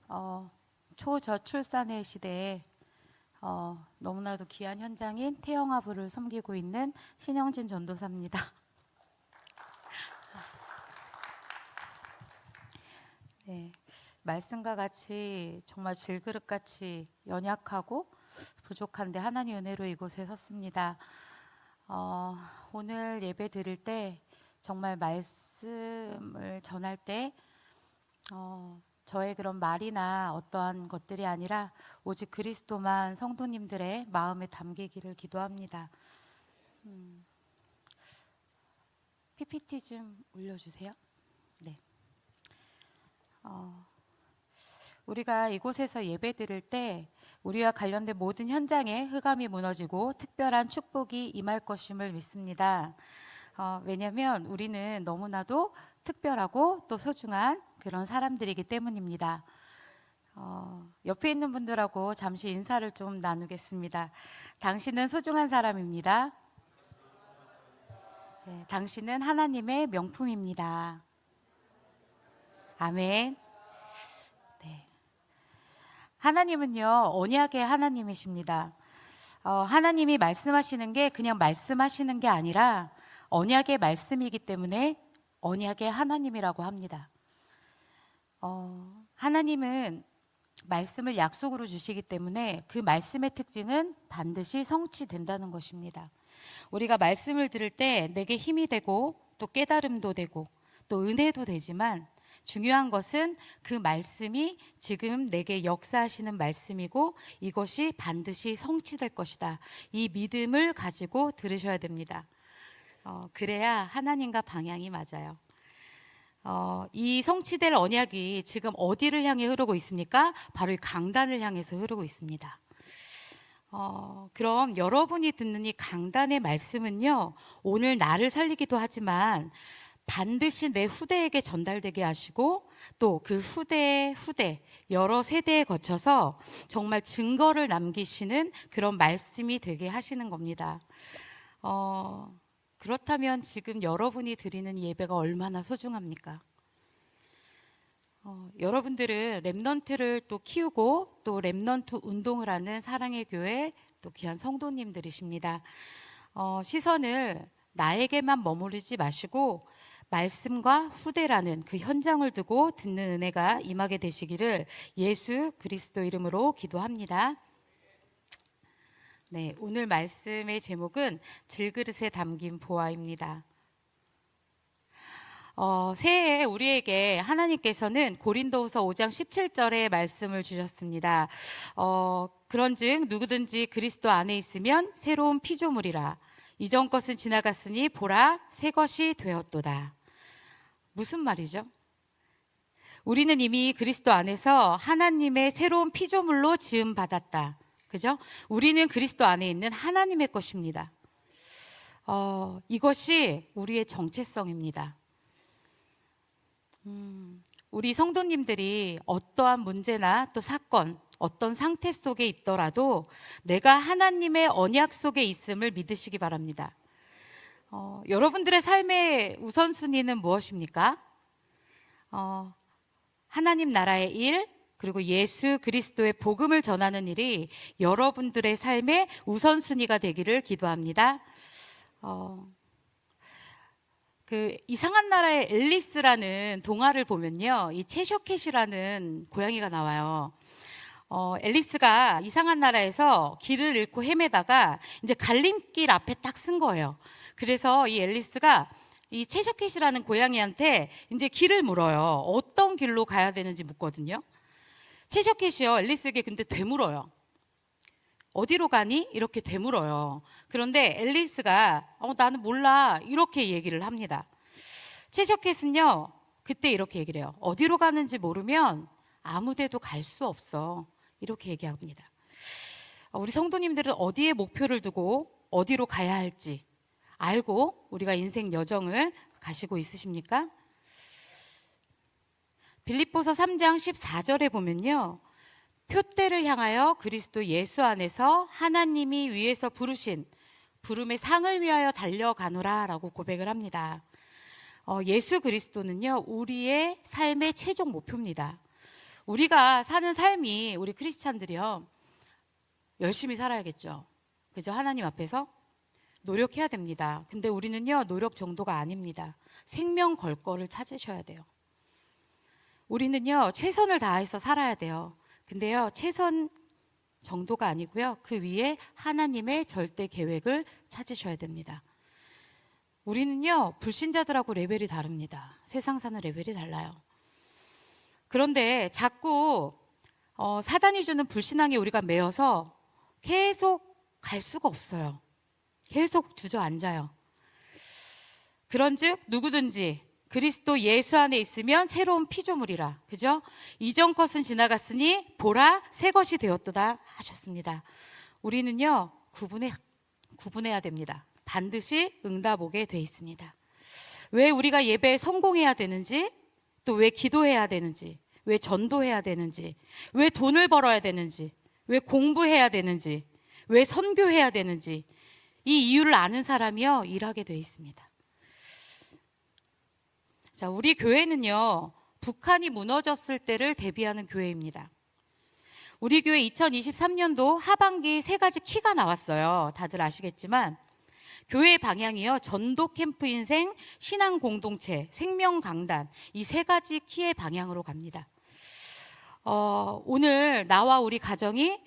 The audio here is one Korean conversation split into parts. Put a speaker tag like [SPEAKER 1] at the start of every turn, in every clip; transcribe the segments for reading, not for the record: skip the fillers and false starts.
[SPEAKER 1] 어, 초저출산의 시대에 너무나도 귀한 현장인 태영아부를 섬기고 있는 신영진 전도사입니다. 네, 말씀과 같이 정말 질그릇같이 연약하고 부족한데 하나님 은혜로 이곳에 섰습니다. 오늘 예배 드릴 때 정말 말씀을 전할 때 저의 그런 말이나 어떠한 것들이 아니라 오직 그리스도만 성도님들의 마음에 담기기를 기도합니다. PPT 좀 올려주세요. 네. 우리가 이곳에서 예배 드릴 때 우리와 관련된 모든 현장에 흑암이 무너지고 특별한 축복이 임할 것임을 믿습니다. 왜냐하면 우리는 너무나도 특별하고 또 소중한 그런 사람들이기 때문입니다. 옆에 있는 분들하고 잠시 인사를 좀 나누겠습니다. 당신은 소중한 사람입니다. 네, 당신은 하나님의 명품입니다. 아멘. 네. 하나님은요, 언약의 하나님이십니다. 하나님이 말씀하시는 게 그냥 말씀하시는 게 아니라 언약의 말씀이기 때문에 언약의 하나님이라고 합니다. 하나님은 말씀을 약속으로 주시기 때문에 그 말씀의 특징은 반드시 성취된다는 것입니다. 우리가 말씀을 들을 때 내게 힘이 되고 또 깨달음도 되고 또 은혜도 되지만 중요한 것은 그 말씀이 지금 내게 역사하시는 말씀이고 이것이 반드시 성취될 것이다. 이 믿음을 가지고 들으셔야 됩니다. 그래야 하나님과 방향이 맞아요. 이 성취될 언약이 지금 어디를 향해 흐르고 있습니까? 바로 이 강단을 향해서 흐르고 있습니다. 그럼 여러분이 듣는 이 강단의 말씀은요, 오늘 나를 살리기도 하지만 반드시 내 후대에게 전달되게 하시고 또 그 후대의 후대, 여러 세대에 거쳐서 정말 증거를 남기시는 그런 말씀이 되게 하시는 겁니다. 그렇다면 지금 여러분이 드리는 예배가 얼마나 소중합니까? 여러분들은 렘넌트를 또 키우고 또 렘넌트 운동을 하는 사랑의 교회 또 귀한 성도님들이십니다. 시선을 나에게만 머무르지 마시고 말씀과 후대라는 그 현장을 두고 듣는 은혜가 임하게 되시기를 예수 그리스도 이름으로 기도합니다. 네, 오늘 말씀의 제목은 질그릇에 담긴 보화입니다. 새해에 우리에게 하나님께서는 고린도후서 5장 17절의 말씀을 주셨습니다. 그런즉 누구든지 그리스도 안에 있으면 새로운 피조물이라. 이전 것은 지나갔으니 보라 새 것이 되었도다. 무슨 말이죠? 우리는 이미 그리스도 안에서 하나님의 새로운 피조물로 지음 받았다. 그죠? 우리는 그리스도 안에 있는 하나님의 것입니다. 이것이 우리의 정체성입니다. 우리 성도님들이 어떠한 문제나 또 사건, 어떤 상태 속에 있더라도 내가 하나님의 언약 속에 있음을 믿으시기 바랍니다. 여러분들의 삶의 우선순위는 무엇입니까? 하나님 나라의 일, 그리고 예수 그리스도의 복음을 전하는 일이 여러분들의 삶의 우선순위가 되기를 기도합니다. 그 이상한 나라의 앨리스라는 동화를 보면요, 이 채셔캣이라는 고양이가 나와요. 앨리스가 이상한 나라에서 길을 잃고 헤매다가 이제 갈림길 앞에 딱 쓴 거예요. 그래서 이 앨리스가 이 채셔캣이라는 고양이한테 이제 길을 물어요. 어떤 길로 가야 되는지 묻거든요. 채셔캣이요, 앨리스에게 근데 되물어요. 어디로 가니? 이렇게 되물어요. 그런데 앨리스가 나는 몰라 이렇게 얘기를 합니다. 채셔캣은요, 그때 이렇게 얘기를 해요. 어디로 가는지 모르면 아무 데도 갈 수 없어. 이렇게 얘기합니다. 우리 성도님들은 어디에 목표를 두고 어디로 가야 할지 알고 우리가 인생 여정을 가시고 있으십니까? 빌립보서 3장 14절에 보면요, 표대를 향하여 그리스도 예수 안에서 하나님이 위에서 부르신 부름의 상을 위하여 달려가노라 라고 고백을 합니다. 예수 그리스도는요, 우리의 삶의 최종 목표입니다. 우리가 사는 삶이 우리 크리스찬들이요. 열심히 살아야겠죠. 그죠? 하나님 앞에서 노력해야 됩니다. 근데 우리는요, 노력 정도가 아닙니다. 생명 걸 거를 찾으셔야 돼요. 우리는요, 최선을 다해서 살아야 돼요. 근데요, 최선 정도가 아니고요, 그 위에 하나님의 절대 계획을 찾으셔야 됩니다. 우리는요, 불신자들하고 레벨이 다릅니다. 세상 사는 레벨이 달라요. 그런데 자꾸 사단이 주는 불신앙에 우리가 매여서 계속 갈 수가 없어요. 계속 주저앉아요. 그런즉 누구든지 그리스도 예수 안에 있으면 새로운 피조물이라. 그죠? 이전 것은 지나갔으니 보라 새 것이 되었도다 하셨습니다. 우리는요, 구분해야 됩니다. 반드시 응답오게 돼 있습니다. 왜 우리가 예배에 성공해야 되는지, 또 왜 기도해야 되는지, 왜 전도해야 되는지, 왜 돈을 벌어야 되는지, 왜 공부해야 되는지, 왜 선교해야 되는지, 이 이유를 아는 사람이요, 일하게 돼 있습니다. 자, 우리 교회는요, 북한이 무너졌을 때를 대비하는 교회입니다. 우리 교회 2023년도 하반기 3가지 키가 나왔어요. 다들 아시겠지만 교회의 방향이요, 전도 캠프 인생, 신앙 공동체, 생명 강단, 이 3가지 키의 방향으로 갑니다. 오늘 나와 우리 가정이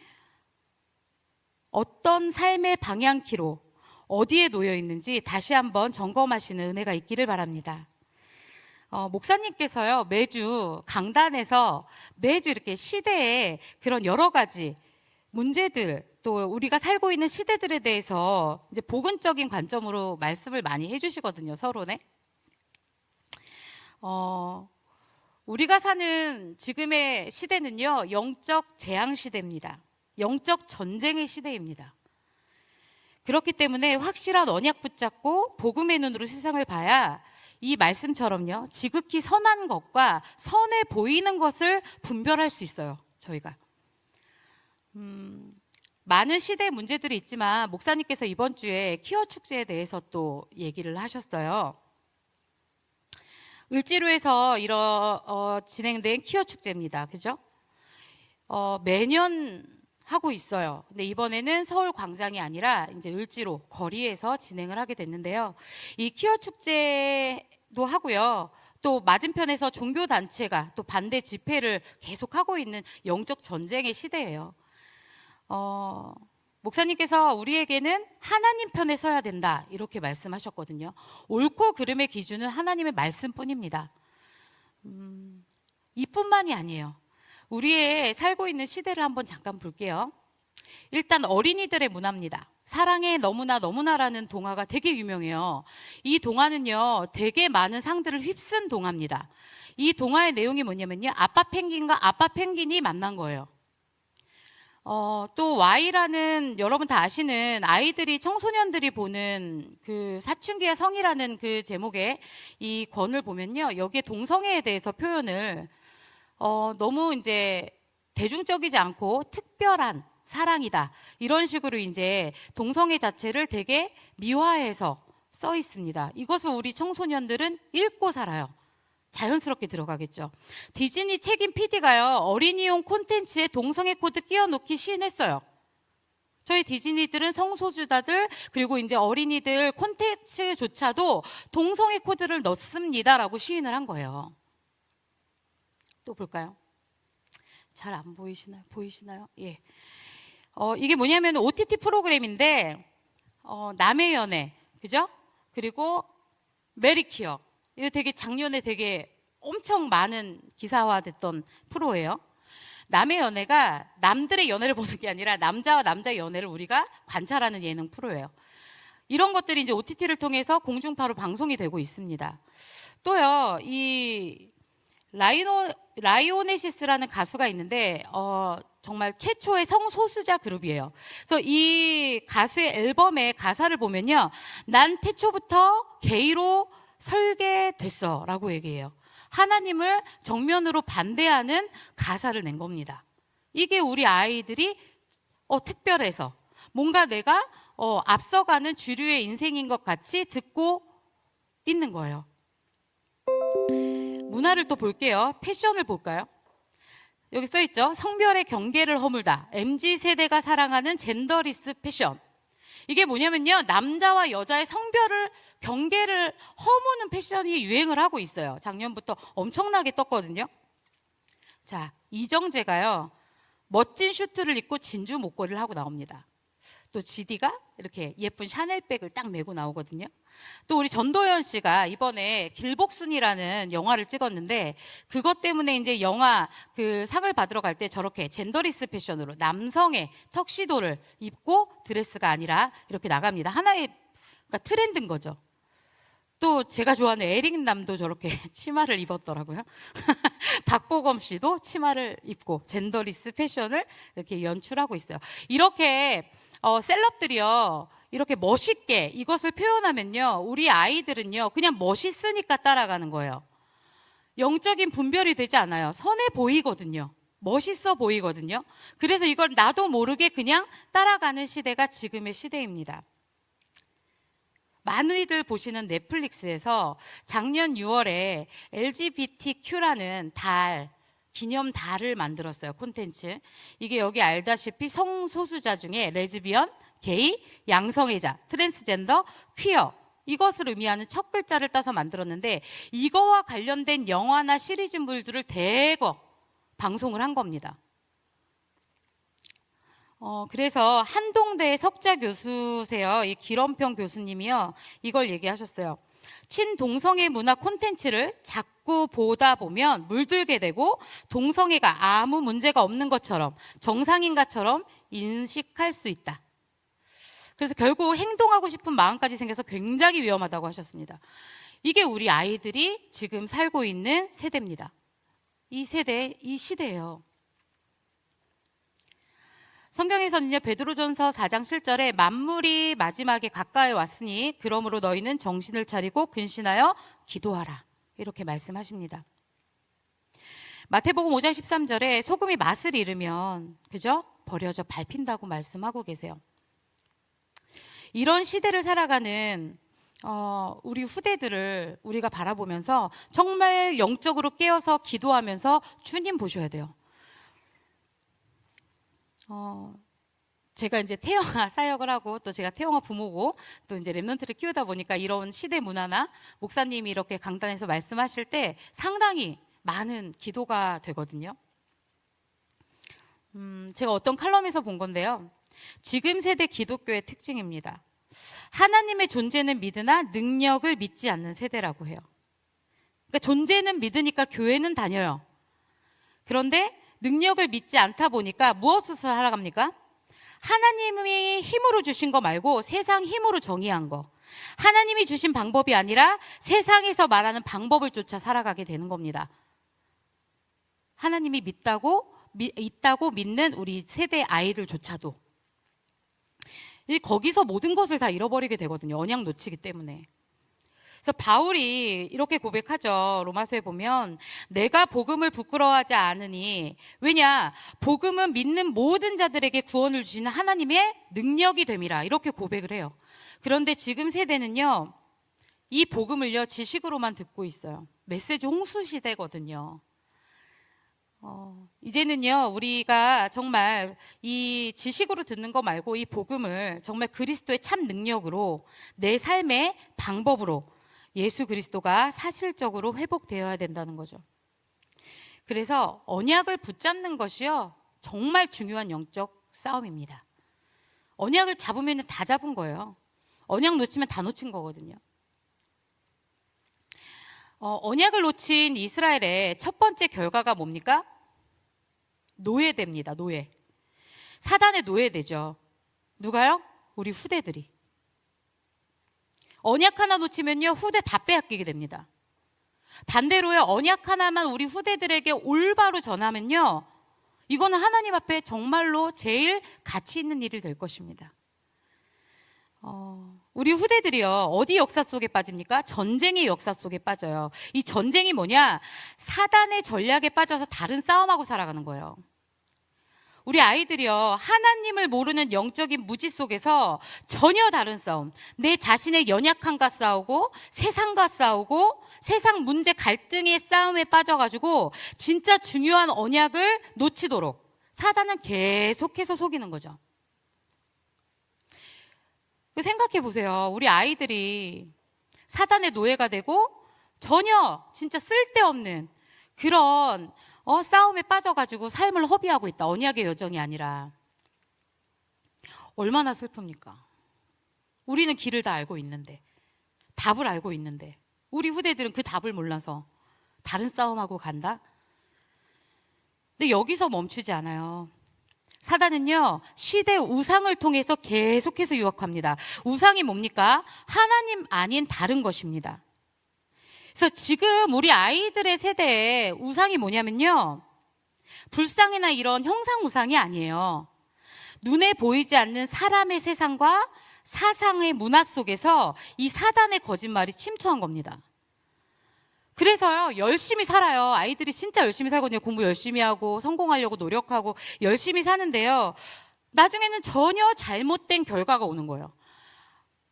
[SPEAKER 1] 어떤 삶의 방향키로 어디에 놓여 있는지 다시 한번 점검하시는 은혜가 있기를 바랍니다. 목사님께서요, 매주 강단에서 매주 이렇게 시대의 그런 여러 가지 문제들, 또 우리가 살고 있는 시대들에 대해서 이제 복음적인 관점으로 말씀을 많이 해주시거든요, 서론에. 우리가 사는 지금의 시대는요, 영적 재앙 시대입니다. 영적 전쟁의 시대입니다. 그렇기 때문에 확실한 언약 붙잡고 복음의 눈으로 세상을 봐야 이 말씀처럼요, 지극히 선한 것과 선해 보이는 것을 분별할 수 있어요, 저희가. 많은 시대의 문제들이 있지만 목사님께서 이번 주에 퀴어 축제에 대해서 또 얘기를 하셨어요. 을지로에서 진행된 퀴어 축제입니다. 그죠? 매년 하고 있어요. 근데 이번에는 서울 광장이 아니라 이제 을지로 거리에서 진행을 하게 됐는데요. 이 퀴어 축제도 하고요. 또 맞은편에서 종교 단체가 또 반대 집회를 계속하고 있는 영적 전쟁의 시대예요. 목사님께서 우리에게는 하나님 편에 서야 된다, 이렇게 말씀하셨거든요. 옳고 그름의 기준은 하나님의 말씀뿐입니다. 이뿐만이 아니에요. 우리의 살고 있는 시대를 한번 잠깐 볼게요. 일단 어린이들의 문화입니다. 사랑해 너무나라는 동화가 되게 유명해요. 이 동화는요, 되게 많은 상들을 휩쓴 동화입니다. 이 동화의 내용이 뭐냐면요, 아빠 펭귄과 아빠 펭귄이 만난 거예요. 또 Y라는, 여러분 다 아시는, 아이들이, 청소년들이 보는 그 사춘기의 성이라는 그 제목의 이 권을 보면요, 여기에 동성애에 대해서 표현을 너무 이제 대중적이지 않고 특별한 사랑이다, 이런 식으로 이제 동성애 자체를 되게 미화해서 써 있습니다. 이것을 우리 청소년들은 읽고 살아요. 자연스럽게 들어가겠죠. 디즈니 책임 PD가요, 어린이용 콘텐츠에 동성애 코드 끼워놓기 시인했어요. 저희 디즈니들은 성소수자들, 그리고 이제 어린이들 콘텐츠조차도 동성애 코드를 넣습니다라고 시인을 한 거예요. 또 볼까요? 잘 안 보이시나요? 보이시나요? 예. 이게 뭐냐면 OTT 프로그램인데, 남의 연애, 그죠? 그리고 메리키어. 이거 되게 작년에 되게 엄청 많은 기사화됐던 프로예요. 남의 연애가 남들의 연애를 보는 게 아니라 남자와 남자의 연애를 우리가 관찰하는 예능 프로예요. 이런 것들이 이제 OTT를 통해서 공중파로 방송이 되고 있습니다. 또요, 이 라이오네시스라는 가수가 있는데 정말 최초의 성소수자 그룹이에요. 그래서 이 가수의 앨범의 가사를 보면요, 난 태초부터 게이로 설계됐어 라고 얘기해요. 하나님을 정면으로 반대하는 가사를 낸 겁니다. 이게 우리 아이들이 특별해서 뭔가 내가 앞서가는 주류의 인생인 것 같이 듣고 있는 거예요. 문화를 또 볼게요. 패션을 볼까요? 여기 써 있죠. 성별의 경계를 허물다. MZ 세대가 사랑하는 젠더리스 패션. 이게 뭐냐면요, 남자와 여자의 성별을 경계를 허무는 패션이 유행을 하고 있어요. 작년부터 엄청나게 떴거든요. 자, 이정재가요, 멋진 슈트를 입고 진주 목걸이를 하고 나옵니다. 또 GD가 이렇게 예쁜 샤넬백을 딱 메고 나오거든요. 또 우리 전도연 씨가 이번에 길복순이라는 영화를 찍었는데, 그것 때문에 이제 영화 그 상을 받으러 갈 때 저렇게 젠더리스 패션으로 남성의 턱시도를 입고 드레스가 아니라 이렇게 나갑니다. 하나의 그러니까 트렌드인 거죠. 또 제가 좋아하는 에릭남도 저렇게 치마를 입었더라고요. 박보검 씨도 치마를 입고 젠더리스 패션을 이렇게 연출하고 있어요. 이렇게 셀럽들이요, 이렇게 멋있게 이것을 표현하면요, 우리 아이들은요 그냥 멋있으니까 따라가는 거예요. 영적인 분별이 되지 않아요. 선해 보이거든요. 멋있어 보이거든요. 그래서 이걸 나도 모르게 그냥 따라가는 시대가 지금의 시대입니다. 많이들 보시는 넷플릭스에서 작년 6월에 LGBTQ라는 기념 달을 만들었어요. 콘텐츠. 이게 여기 알다시피 성소수자 중에 레즈비언, 게이, 양성애자, 트랜스젠더, 퀴어, 이것을 의미하는 첫 글자를 따서 만들었는데, 이거와 관련된 영화나 시리즈물들을 대거 방송을 한 겁니다. 그래서 한동대 석자 교수세요. 이 기럼평 교수님이요, 이걸 얘기하셨어요. 친동성애 문화 콘텐츠를 자꾸 보다 보면 물들게 되고 동성애가 아무 문제가 없는 것처럼, 정상인가처럼 인식할 수 있다. 그래서 결국 행동하고 싶은 마음까지 생겨서 굉장히 위험하다고 하셨습니다. 이게 우리 아이들이 지금 살고 있는 세대입니다. 이 세대, 이 시대예요. 성경에서는요, 베드로전서 4장 7절에 만물이 마지막에 가까이 왔으니 그러므로 너희는 정신을 차리고 근신하여 기도하라, 이렇게 말씀하십니다. 마태복음 5장 13절에 소금이 맛을 잃으면 그죠? 버려져 밟힌다고 말씀하고 계세요. 이런 시대를 살아가는 우리 후대들을 우리가 바라보면서 정말 영적으로 깨어서 기도하면서 주님 보셔야 돼요. 제가 이제 태영아 사역을 하고, 또 제가 태영아 부모고, 또 이제 랩런트를 키우다 보니까 이런 시대 문화나 목사님이 이렇게 강단에서 말씀하실 때 상당히 많은 기도가 되거든요. 제가 어떤 칼럼에서 본 건데요, 지금 세대 기독교의 특징입니다. 하나님의 존재는 믿으나 능력을 믿지 않는 세대라고 해요. 그러니까 존재는 믿으니까 교회는 다녀요. 그런데 능력을 믿지 않다 보니까 무엇을 살아갑니까? 하나님이 힘으로 주신 거 말고 세상 힘으로 정의한 거, 하나님이 주신 방법이 아니라 세상에서 말하는 방법을 쫓아 살아가게 되는 겁니다. 하나님이 있다고 믿는 우리 세대 아이들조차도 거기서 모든 것을 다 잃어버리게 되거든요. 언약 놓치기 때문에. 그래서 바울이 이렇게 고백하죠. 로마서에 보면 내가 복음을 부끄러워하지 않으니, 왜냐, 복음은 믿는 모든 자들에게 구원을 주시는 하나님의 능력이 됨이라, 이렇게 고백을 해요. 그런데 지금 세대는요, 이 복음을요 지식으로만 듣고 있어요. 메시지 홍수 시대거든요. 이제는요 우리가 정말 이 지식으로 듣는 거 말고 이 복음을 정말 그리스도의 참 능력으로, 내 삶의 방법으로 예수 그리스도가 사실적으로 회복되어야 된다는 거죠. 그래서 언약을 붙잡는 것이요 정말 중요한 영적 싸움입니다. 언약을 잡으면 다 잡은 거예요. 언약 놓치면 다 놓친 거거든요. 언약을 놓친 이스라엘의 첫 번째 결과가 뭡니까? 노예됩니다. 노예. 사단의 노예되죠. 누가요? 우리 후대들이. 언약 하나 놓치면요 후대 다 빼앗기게 됩니다. 반대로요, 언약 하나만 우리 후대들에게 올바로 전하면요, 이거는 하나님 앞에 정말로 제일 가치 있는 일이 될 것입니다. 우리 후대들이요 어디 역사 속에 빠집니까? 전쟁의 역사 속에 빠져요. 이 전쟁이 뭐냐? 사단의 전략에 빠져서 다른 싸움하고 살아가는 거예요. 우리 아이들이요, 하나님을 모르는 영적인 무지 속에서 전혀 다른 싸움, 내 자신의 연약함과 싸우고 세상과 싸우고 세상 문제 갈등의 싸움에 빠져가지고 진짜 중요한 언약을 놓치도록 사단은 계속해서 속이는 거죠. 생각해 보세요. 우리 아이들이 사단의 노예가 되고 전혀 진짜 쓸데없는 그런 싸움에 빠져가지고 삶을 허비하고 있다. 언약의 여정이 아니라. 얼마나 슬픕니까? 우리는 길을 다 알고 있는데, 답을 알고 있는데, 우리 후대들은 그 답을 몰라서 다른 싸움하고 간다? 근데 여기서 멈추지 않아요. 사단은요, 시대 우상을 통해서 계속해서 유혹합니다. 우상이 뭡니까? 하나님 아닌 다른 것입니다. 그래서 지금 우리 아이들의 세대에 우상이 뭐냐면요, 불상이나 이런 형상 우상이 아니에요. 눈에 보이지 않는 사람의 세상과 사상의 문화 속에서 이 사단의 거짓말이 침투한 겁니다. 그래서요, 열심히 살아요. 아이들이 진짜 열심히 살거든요. 공부 열심히 하고 성공하려고 노력하고 열심히 사는데요, 나중에는 전혀 잘못된 결과가 오는 거예요.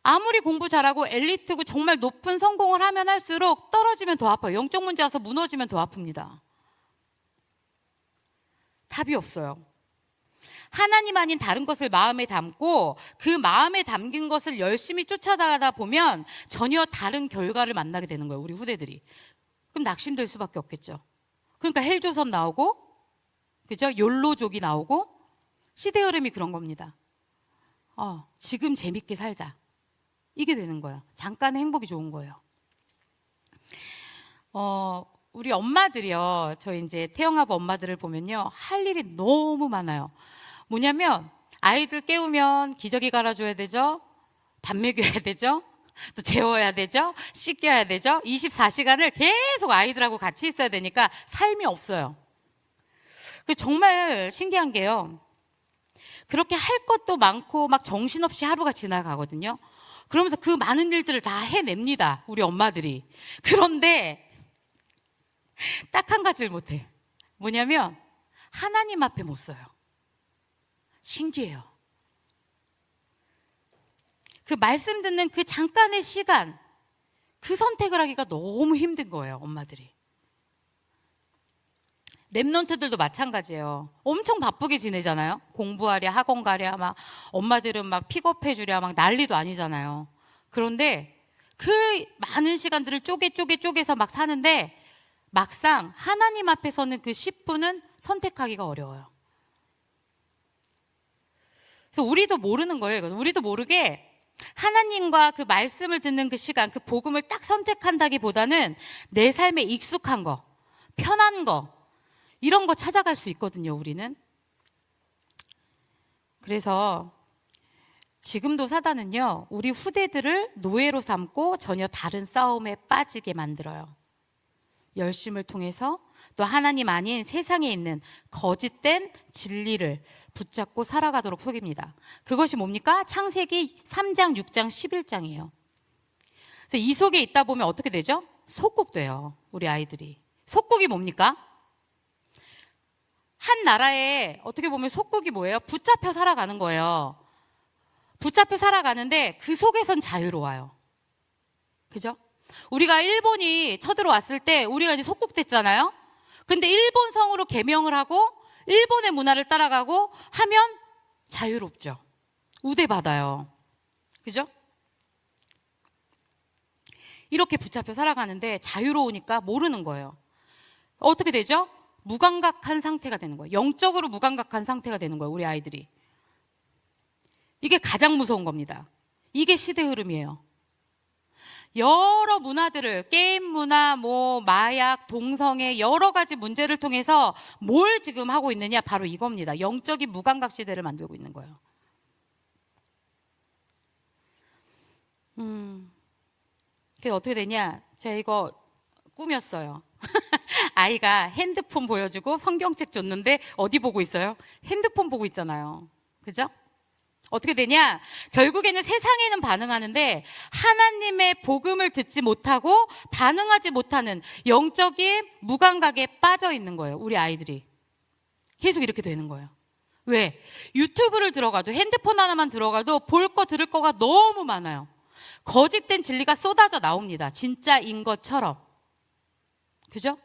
[SPEAKER 1] 아무리 공부 잘하고 엘리트고 정말 높은 성공을 하면 할수록 떨어지면 더 아파요. 영적 문제 와서 무너지면 더 아픕니다. 답이 없어요. 하나님 아닌 다른 것을 마음에 담고 그 마음에 담긴 것을 열심히 쫓아가다 보면 전혀 다른 결과를 만나게 되는 거예요. 우리 후대들이. 그럼 낙심될 수밖에 없겠죠. 그러니까 헬조선 나오고, 그죠? 욜로족이 나오고, 시대 흐름이 그런 겁니다. 지금 재밌게 살자. 이게 되는 거예요. 잠깐의 행복이 좋은 거예요. 우리 엄마들이요, 저희 이제 태영아부 엄마들을 보면요, 할 일이 너무 많아요. 뭐냐면 아이들 깨우면 기저귀 갈아줘야 되죠, 밥 먹여야 되죠, 또 재워야 되죠, 씻겨야 되죠. 24시간을 계속 아이들하고 같이 있어야 되니까 삶이 없어요. 정말 신기한 게요, 그렇게 할 것도 많고 막 정신없이 하루가 지나가거든요. 그러면서 그 많은 일들을 다 해냅니다, 우리 엄마들이. 그런데 딱 한 가지를 못해. 뭐냐면 하나님 앞에 못 서요. 신기해요. 그 말씀 듣는 그 잠깐의 시간, 그 선택을 하기가 너무 힘든 거예요, 엄마들이. 랩런트들도 마찬가지예요. 엄청 바쁘게 지내잖아요. 공부하랴, 학원 가랴, 막 엄마들은 막 픽업해 주랴, 막 난리도 아니잖아요. 그런데 그 많은 시간들을 쪼개서 막 사는데 막상 하나님 앞에서는 그 10분은 선택하기가 어려워요. 그래서 우리도 모르는 거예요. 우리도 모르게 하나님과 그 말씀을 듣는 그 시간, 그 복음을 딱 선택한다기보다는 내 삶에 익숙한 거, 편한 거, 이런 거 찾아갈 수 있거든요, 우리는. 그래서 지금도 사단은요, 우리 후대들을 노예로 삼고 전혀 다른 싸움에 빠지게 만들어요. 열심을 통해서 또 하나님 아닌 세상에 있는 거짓된 진리를 붙잡고 살아가도록 속입니다. 그것이 뭡니까? 창세기 3장, 6장, 11장이에요. 그래서 이 속에 있다 보면 어떻게 되죠? 속국돼요, 우리 아이들이. 속국이 뭡니까? 한 나라에 어떻게 보면 속국이 뭐예요? 붙잡혀 살아가는 거예요. 붙잡혀 살아가는데 그 속에선 자유로워요. 그죠? 우리가 일본이 쳐들어왔을 때 우리가 이제 속국됐잖아요. 근데 일본 성으로 개명을 하고 일본의 문화를 따라가고 하면 자유롭죠. 우대받아요. 그죠? 이렇게 붙잡혀 살아가는데 자유로우니까 모르는 거예요. 어떻게 되죠? 무감각한 상태가 되는 거예요. 영적으로 무감각한 상태가 되는 거예요, 우리 아이들이. 이게 가장 무서운 겁니다. 이게 시대 흐름이에요. 여러 문화들을, 게임 문화, 마약, 동성애, 여러 가지 문제를 통해서 뭘 지금 하고 있느냐? 바로 이겁니다. 영적인 무감각 시대를 만들고 있는 거예요. 그래서 어떻게 되냐? 제가 이거 꾸몄어요. 아이가 핸드폰 보여주고 성경책 줬는데 어디 보고 있어요? 핸드폰 보고 있잖아요. 그죠? 어떻게 되냐? 결국에는 세상에는 반응하는데 하나님의 복음을 듣지 못하고 반응하지 못하는 영적인 무감각에 빠져 있는 거예요, 우리 아이들이. 계속 이렇게 되는 거예요. 왜? 유튜브를 들어가도, 핸드폰 하나만 들어가도 볼 거 들을 거가 너무 많아요. 거짓된 진리가 쏟아져 나옵니다. 진짜인 것처럼. 그죠?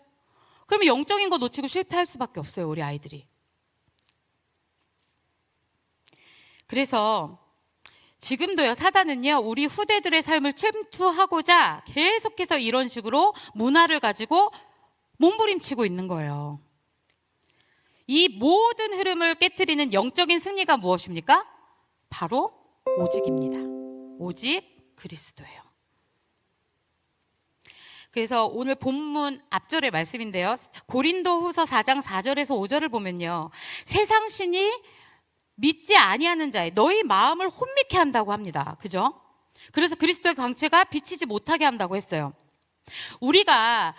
[SPEAKER 1] 그러면 영적인 거 놓치고 실패할 수밖에 없어요, 우리 아이들이. 그래서 지금도요, 사단은요, 우리 후대들의 삶을 침투하고자 계속해서 이런 식으로 문화를 가지고 몸부림치고 있는 거예요. 이 모든 흐름을 깨트리는 영적인 승리가 무엇입니까? 바로 오직입니다. 오직 그리스도예요. 그래서 오늘 본문 앞절의 말씀인데요, 고린도후서 4장 4절에서 5절을 보면요, 세상 신이 믿지 아니하는 자의 너희 마음을 혼미케 한다고 합니다. 그죠? 그래서 그리스도의 광채가 비치지 못하게 한다고 했어요. 우리가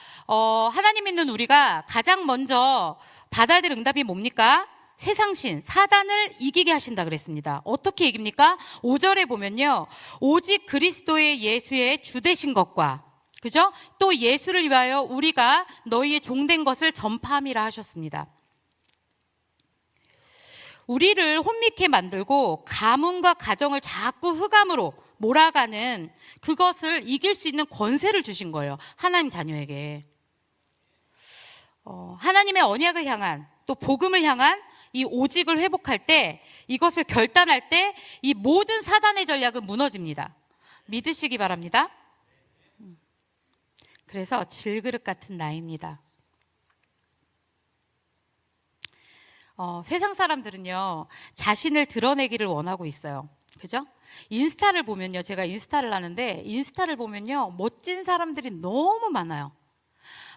[SPEAKER 1] 하나님 믿는 우리가 가장 먼저 받아야 될 응답이 뭡니까? 세상신, 사단을 이기게 하신다 그랬습니다. 어떻게 이깁니까? 5절에 보면요, 오직 그리스도의 예수의 주 되신 것과, 그죠? 또 예수를 위하여 우리가 너희의 종된 것을 전파함이라 하셨습니다. 우리를 혼미케 만들고 가문과 가정을 자꾸 흑암으로 몰아가는 그것을 이길 수 있는 권세를 주신 거예요, 하나님 자녀에게. 하나님의 언약을 향한, 또 복음을 향한 이 오직을 회복할 때, 이것을 결단할 때 이 모든 사단의 전략은 무너집니다. 믿으시기 바랍니다. 그래서 질그릇 같은 나이입니다. 세상 사람들은요, 자신을 드러내기를 원하고 있어요. 그죠? 인스타를 보면요, 제가 인스타를 하는데, 인스타를 보면요, 멋진 사람들이 너무 많아요.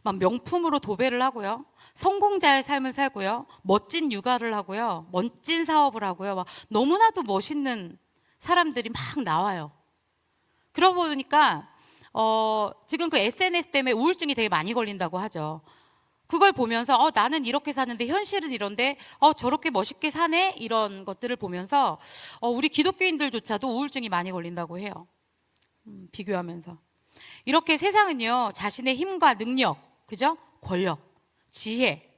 [SPEAKER 1] 막 명품으로 도배를 하고요, 성공자의 삶을 살고요, 멋진 육아를 하고요, 멋진 사업을 하고요, 막 너무나도 멋있는 사람들이 막 나와요. 그러고 보니까 지금 그 SNS 때문에 우울증이 되게 많이 걸린다고 하죠. 그걸 보면서 나는 이렇게 사는데 현실은 이런데 저렇게 멋있게 사네, 이런 것들을 보면서 우리 기독교인들조차도 우울증이 많이 걸린다고 해요. 비교하면서. 이렇게 세상은요, 자신의 힘과 능력, 그죠? 권력, 지혜,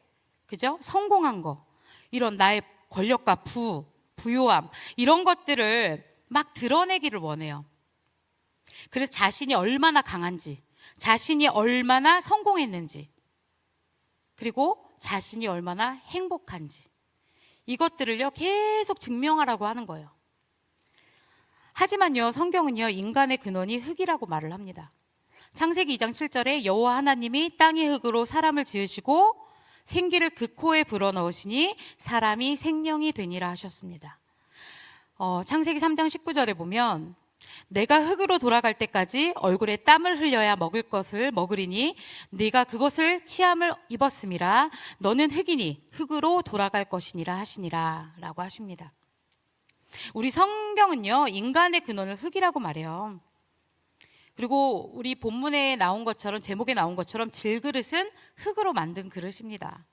[SPEAKER 1] 그죠? 성공한 거, 이런 나의 권력과 부요함, 이런 것들을 막 드러내기를 원해요. 그래서 자신이 얼마나 강한지, 자신이 얼마나 성공했는지, 그리고 자신이 얼마나 행복한지, 이것들을요 계속 증명하라고 하는 거예요. 하지만요, 성경은요, 인간의 근원이 흙이라고 말을 합니다. 창세기 2장 7절에 여호와 하나님이 땅의 흙으로 사람을 지으시고 생기를 그 코에 불어넣으시니 사람이 생명이 되니라 하셨습니다. 창세기 3장 19절에 보면 내가 흙으로 돌아갈 때까지 얼굴에 땀을 흘려야 먹을 것을 먹으리니 네가 그것을 취함을 입었음이라. 너는 흙이니 흙으로 돌아갈 것이니라 하시니라 라고 하십니다. 우리 성경은요, 인간의 근원을 흙이라고 말해요. 그리고 우리 본문에 나온 것처럼, 제목에 나온 것처럼 질그릇은 흙으로 만든 그릇입니다.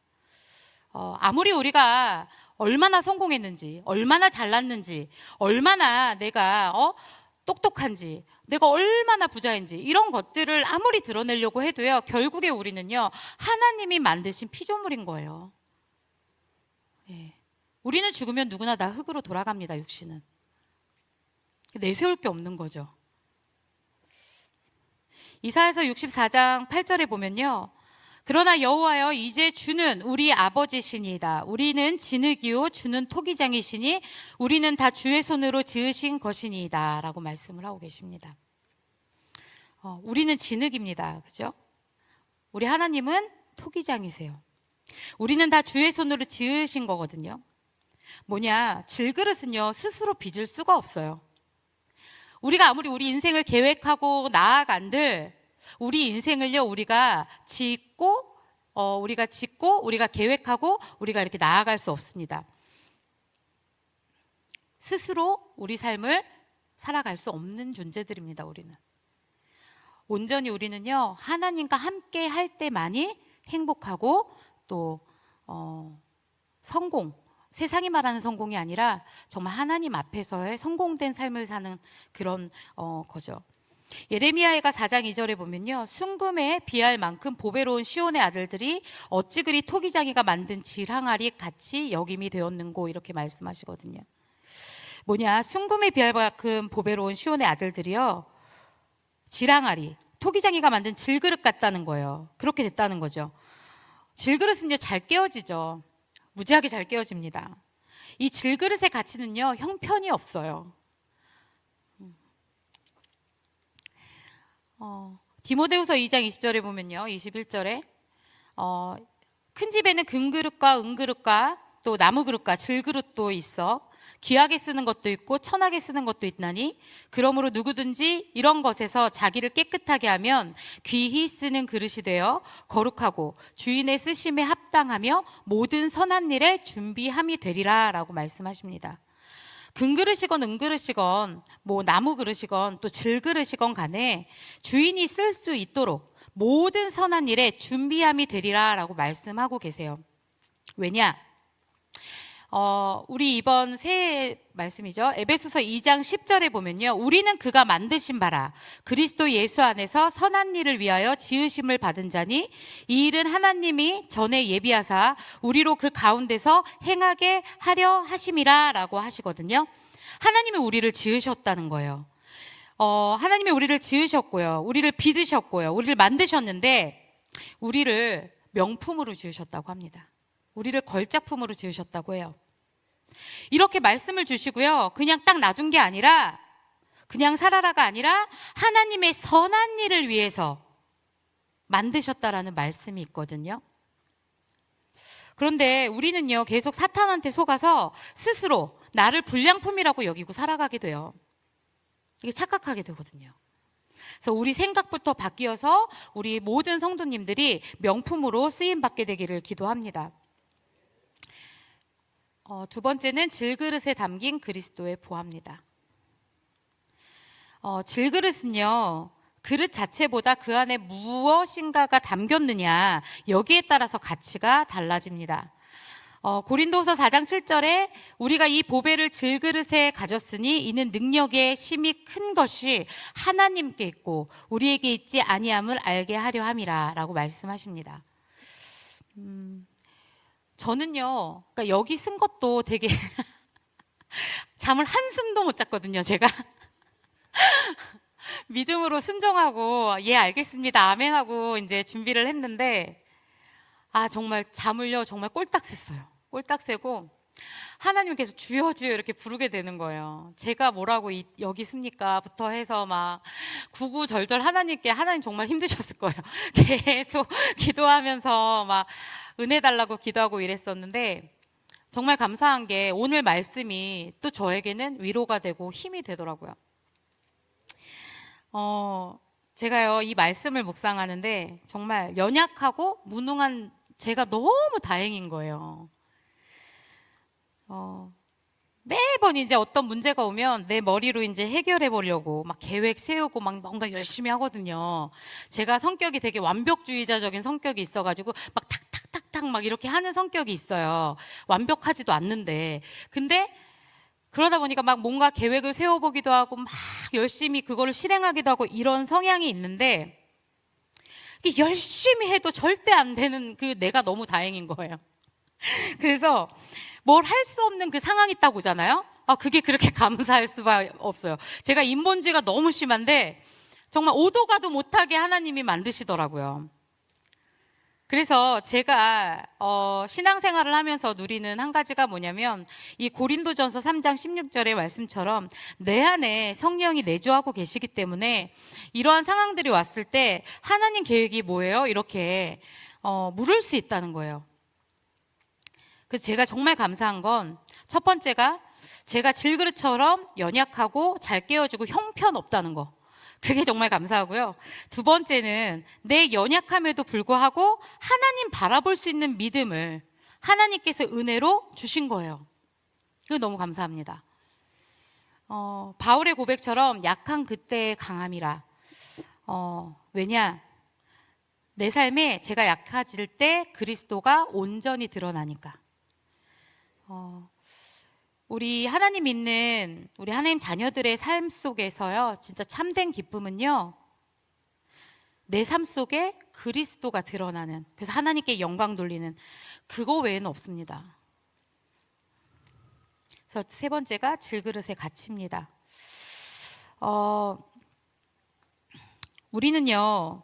[SPEAKER 1] 아무리 우리가 얼마나 성공했는지, 얼마나 잘났는지, 얼마나 내가 똑똑한지, 내가 얼마나 부자인지, 이런 것들을 아무리 드러내려고 해도요, 결국에 우리는요, 하나님이 만드신 피조물인 거예요. 예. 우리는 죽으면 누구나 다 흙으로 돌아갑니다. 육신은 내세울 게 없는 거죠. 이사야서 64장 8절에 보면요, 그러나 여호와여 이제 주는 우리 아버지시니이다. 우리는 진흙이요 주는 토기장이시니 우리는 다 주의 손으로 지으신 것이니이다 라고 말씀을 하고 계십니다. 우리는 진흙입니다. 그죠? 우리 하나님은 토기장이세요. 우리는 다 주의 손으로 지으신 거거든요. 뭐냐, 질그릇은요 스스로 빚을 수가 없어요. 우리가 아무리 우리 인생을 계획하고 나아간들 우리 인생을요 우리가 짓고 우리가 계획하고 우리가 이렇게 나아갈 수 없습니다. 스스로 우리 삶을 살아갈 수 없는 존재들입니다. 우리는 온전히 우리는요 하나님과 함께 할 때만이 행복하고 또 성공, 세상이 말하는 성공이 아니라 정말 하나님 앞에서의 성공된 삶을 사는 그런 거죠. 예레미야가 4장 2절에 보면요, 순금에 비할 만큼 보배로운 시온의 아들들이 어찌 그리 토기장이가 만든 질항아리 같이 여김이 되었는고, 이렇게 말씀하시거든요. 뭐냐, 순금에 비할 만큼 보배로운 시온의 아들들이요, 질항아리, 토기장이가 만든 질그릇 같다는 거예요. 그렇게 됐다는 거죠. 질그릇은요, 잘 깨어지죠. 무지하게 잘 깨어집니다. 이 질그릇의 가치는요, 형편이 없어요. 디모데후서 2장 20절에 보면요, 21절에 큰 집에는 금그릇과 은그릇과 또 나무그릇과 질그릇도 있어 귀하게 쓰는 것도 있고 천하게 쓰는 것도 있나니, 그러므로 누구든지 이런 것에서 자기를 깨끗하게 하면 귀히 쓰는 그릇이 되어 거룩하고 주인의 쓰심에 합당하며 모든 선한 일에 준비함이 되리라 라고 말씀하십니다. 금그릇이건 은그릇이건 뭐 나무그릇이건 또 질그릇이건 간에 주인이 쓸 수 있도록 모든 선한 일에 준비함이 되리라 라고 말씀하고 계세요. 왜냐? 우리 이번 새해 말씀이죠. 에베소서 2장 10절에 보면요, 우리는 그가 만드신 바라 그리스도 예수 안에서 선한 일을 위하여 지으심을 받은 자니 이 일은 하나님이 전에 예비하사 우리로 그 가운데서 행하게 하려 하심이라 라고 하시거든요. 하나님이 우리를 지으셨다는 거예요. 하나님이 우리를 지으셨고요, 우리를 빚으셨고요, 우리를 만드셨는데 우리를 명품으로 지으셨다고 합니다. 우리를 걸작품으로 지으셨다고 해요. 이렇게 말씀을 주시고요, 그냥 딱 놔둔 게 아니라, 그냥 살아라가 아니라 하나님의 선한 일을 위해서 만드셨다라는 말씀이 있거든요. 그런데 우리는요, 계속 사탄한테 속아서 스스로 나를 불량품이라고 여기고 살아가게 돼요. 이게 착각하게 되거든요. 그래서 우리 생각부터 바뀌어서 우리 모든 성도님들이 명품으로 쓰임받게 되기를 기도합니다. 두 번째는 질그릇에 담긴 그리스도의 보화입니다. 질그릇은요, 그릇 자체보다 그 안에 무엇인가가 담겼느냐, 여기에 따라서 가치가 달라집니다. 고린도후서 4장 7절에 우리가 이 보배를 질그릇에 가졌으니 이는 능력의 심이 큰 것이 하나님께 있고 우리에게 있지 아니함을 알게 하려 함이라 라고 말씀하십니다. 저는요, 그러니까 여기 쓴 것도 되게 잠을 한숨도 못 잤거든요, 제가. 믿음으로 순종하고 예 알겠습니다 아멘 하고 이제 준비를 했는데, 정말 잠을요 정말 꼴딱 샜어요. 꼴딱 새고 하나님께서 주여 주여 이렇게 부르게 되는 거예요. 제가 뭐라고 여기 씁니까 부터 해서 막 구구절절 하나님 정말 힘드셨을 거예요. 계속 기도하면서 막 은혜 달라고 기도하고 이랬었는데, 정말 감사한 게 오늘 말씀이 또 저에게는 위로가 되고 힘이 되더라고요. 제가요 이 말씀을 묵상하는데 정말 연약하고 무능한 제가 너무 다행인 거예요. 매번 이제 어떤 문제가 오면 내 머리로 이제 해결해 보려고 막 계획 세우고 막 뭔가 열심히 하거든요. 제가 성격이 되게 완벽주의자적인 성격이 있어가지고 막 탁탁탁탁 막 이렇게 하는 성격이 있어요. 완벽하지도 않는데. 근데 그러다 보니까 막 뭔가 계획을 세워보기도 하고 막 열심히 그거를 실행하기도 하고 이런 성향이 있는데, 이게 열심히 해도 절대 안 되는 그 내가 너무 다행인 거예요. 그래서 뭘 할 수 없는 그 상황이 딱 오잖아요. 그게 그렇게 감사할 수가 없어요. 제가 인본주의가 너무 심한데 정말 오도 가도 못하게 하나님이 만드시더라고요. 그래서 제가 신앙생활을 하면서 누리는 한 가지가 뭐냐면, 이 고린도전서 3장 16절의 말씀처럼 내 안에 성령이 내주하고 계시기 때문에 이러한 상황들이 왔을 때 하나님 계획이 뭐예요? 이렇게 물을 수 있다는 거예요. 그래서 제가 정말 감사한 건, 첫 번째가 제가 질그릇처럼 연약하고 잘 깨어지고 형편없다는 거, 그게 정말 감사하고요. 두 번째는 내 연약함에도 불구하고 하나님 바라볼 수 있는 믿음을 하나님께서 은혜로 주신 거예요. 그게 너무 감사합니다. 바울의 고백처럼 약한 그때의 강함이라. 왜냐? 내 삶에 제가 약해질 때 그리스도가 온전히 드러나니까. 우리 하나님 믿는 우리 하나님 자녀들의 삶 속에서요, 진짜 참된 기쁨은요, 내 삶 속에 그리스도가 드러나는, 그래서 하나님께 영광 돌리는 그거 외에는 없습니다. 그래서 세 번째가 질그릇의 가치입니다. 우리는요,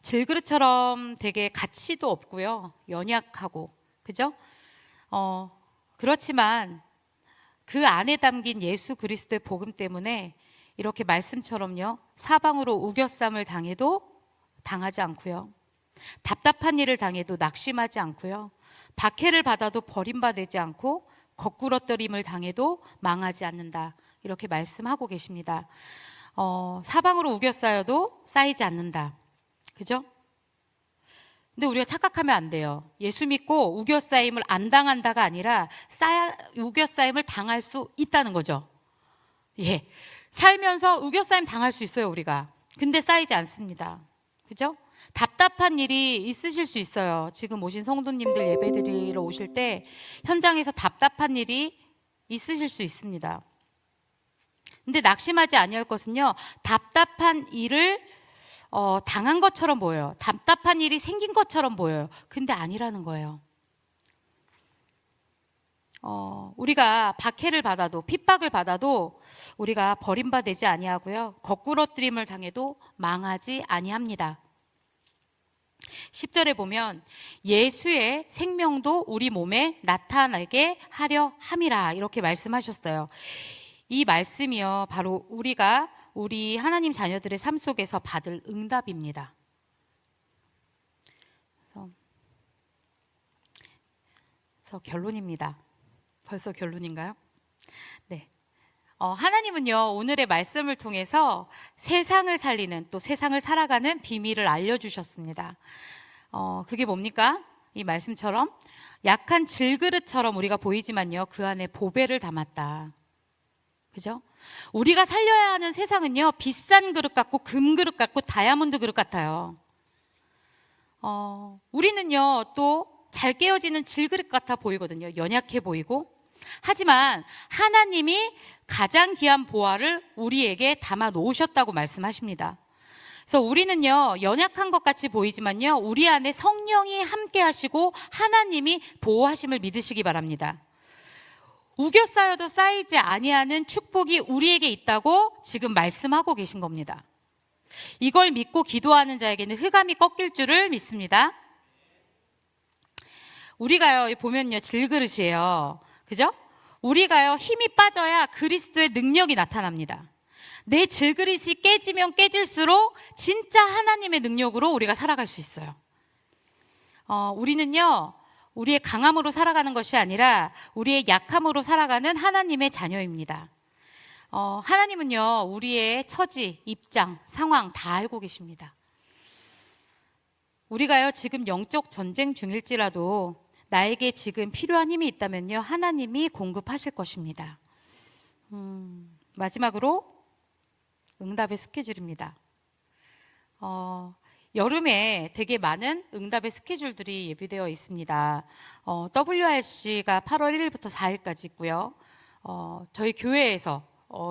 [SPEAKER 1] 질그릇처럼 되게 가치도 없고요, 연약하고, 그죠? 그렇지만 그 안에 담긴 예수 그리스도의 복음 때문에 이렇게 말씀처럼요, 사방으로 우겨쌈을 당해도 당하지 않고요, 답답한 일을 당해도 낙심하지 않고요, 박해를 받아도 버림받지 않고 거꾸러뜨림을 당해도 망하지 않는다, 이렇게 말씀하고 계십니다. 사방으로 우겨싸여도 쌓이지 않는다, 그죠? 근데 우리가 착각하면 안 돼요. 예수 믿고 우겨싸임을 안 당한다가 아니라 우겨싸임을 당할 수 있다는 거죠. 예, 살면서 우겨싸임 당할 수 있어요, 우리가. 근데 쌓이지 않습니다, 그죠? 답답한 일이 있으실 수 있어요. 지금 오신 성도님들 예배 드리러 오실 때 현장에서 답답한 일이 있으실 수 있습니다. 근데 낙심하지 아니할 것은요, 답답한 일을 당한 것처럼 보여요. 답답한 일이 생긴 것처럼 보여요. 근데 아니라는 거예요. 우리가 박해를 받아도, 핍박을 받아도 우리가 버림받지 아니하고요, 거꾸러뜨림을 당해도 망하지 아니합니다. 10절에 보면 예수의 생명도 우리 몸에 나타나게 하려 함이라, 이렇게 말씀하셨어요. 이 말씀이요, 바로 우리가 우리 하나님 자녀들의 삶 속에서 받을 응답입니다. 그래서 결론입니다. 벌써 결론인가요? 네. 하나님은요, 오늘의 말씀을 통해서 세상을 살리는, 또 세상을 살아가는 비밀을 알려주셨습니다. 그게 뭡니까? 이 말씀처럼 약한 질그릇처럼 우리가 보이지만요, 그 안에 보배를 담았다, 그죠? 우리가 살려야 하는 세상은요, 비싼 그릇 같고 금그릇 같고 다이아몬드 그릇 같아요. 우리는요, 또 잘 깨어지는 질그릇 같아 보이거든요. 연약해 보이고. 하지만 하나님이 가장 귀한 보화를 우리에게 담아 놓으셨다고 말씀하십니다. 그래서 우리는요, 연약한 것 같이 보이지만요, 우리 안에 성령이 함께 하시고 하나님이 보호하심을 믿으시기 바랍니다. 우겨 쌓여도 쌓이지 아니하는 축복이 우리에게 있다고 지금 말씀하고 계신 겁니다. 이걸 믿고 기도하는 자에게는 흑암이 꺾일 줄을 믿습니다. 우리가요, 보면요, 질그릇이에요, 그죠? 우리가요, 힘이 빠져야 그리스도의 능력이 나타납니다. 내 질그릇이 깨지면 깨질수록 진짜 하나님의 능력으로 우리가 살아갈 수 있어요. 우리는요, 우리의 강함으로 살아가는 것이 아니라 우리의 약함으로 살아가는 하나님의 자녀입니다. 하나님은요, 우리의 처지, 입장, 상황 다 알고 계십니다. 우리가요, 지금 영적 전쟁 중일지라도 나에게 지금 필요한 힘이 있다면요, 하나님이 공급하실 것입니다. 마지막으로 응답의 스케줄입니다. 여름에 되게 많은 응답의 스케줄들이 예비되어 있습니다. WRC가 8월 1일부터 4일까지 있고요. 저희 교회에서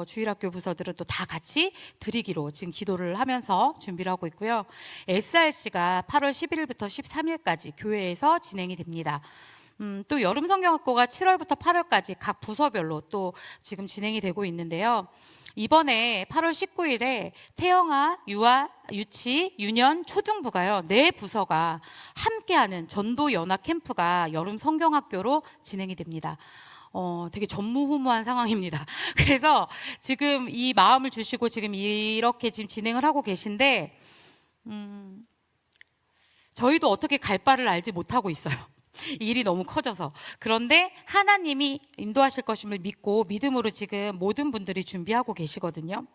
[SPEAKER 1] 주일학교 부서들은 또 다 같이 드리기로 지금 기도를 하면서 준비를 하고 있고요. SRC가 8월 11일부터 13일까지 교회에서 진행이 됩니다. 또 여름 성경학교가 7월부터 8월까지 각 부서별로 또 지금 진행이 되고 있는데요. 이번에 8월 19일에 태영아, 유아, 유치, 유년, 초등부가요, 네 부서가 함께하는 전도 연합 캠프가 여름 성경학교로 진행이 됩니다. 되게 전무후무한 상황입니다. 그래서 지금 이 마음을 주시고 지금 이렇게 지금 진행을 하고 계신데, 저희도 어떻게 갈 바를 알지 못하고 있어요. 일이 너무 커져서. 그런데 하나님이 인도하실 것임을 믿고 믿음으로 지금 모든 분들이 준비하고 계시거든요.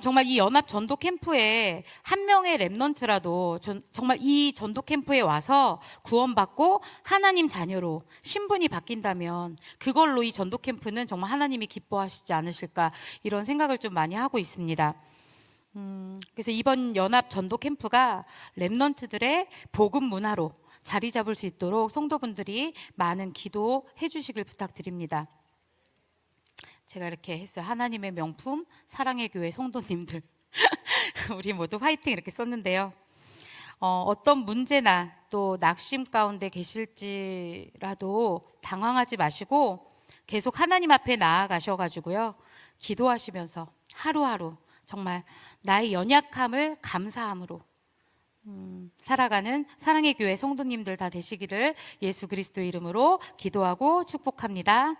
[SPEAKER 1] 정말 이 연합 전도 캠프에 한 명의 렘넌트라도 정말 이 전도 캠프에 와서 구원받고 하나님 자녀로 신분이 바뀐다면 그걸로 이 전도 캠프는 정말 하나님이 기뻐하시지 않으실까, 이런 생각을 좀 많이 하고 있습니다. 그래서 이번 연합 전도 캠프가 렘넌트들의 복음 문화로 자리 잡을 수 있도록 성도분들이 많은 기도해 주시길 부탁드립니다. 제가 이렇게 했어요. 하나님의 명품 사랑의 교회 성도님들 우리 모두 화이팅 이렇게 썼는데요. 어떤 문제나 또 낙심 가운데 계실지라도 당황하지 마시고 계속 하나님 앞에 나아가셔가지고요, 기도하시면서 하루하루 정말 나의 연약함을 감사함으로 살아가는 사랑의 교회 성도님들 다 되시기를 예수 그리스도 이름으로 기도하고 축복합니다.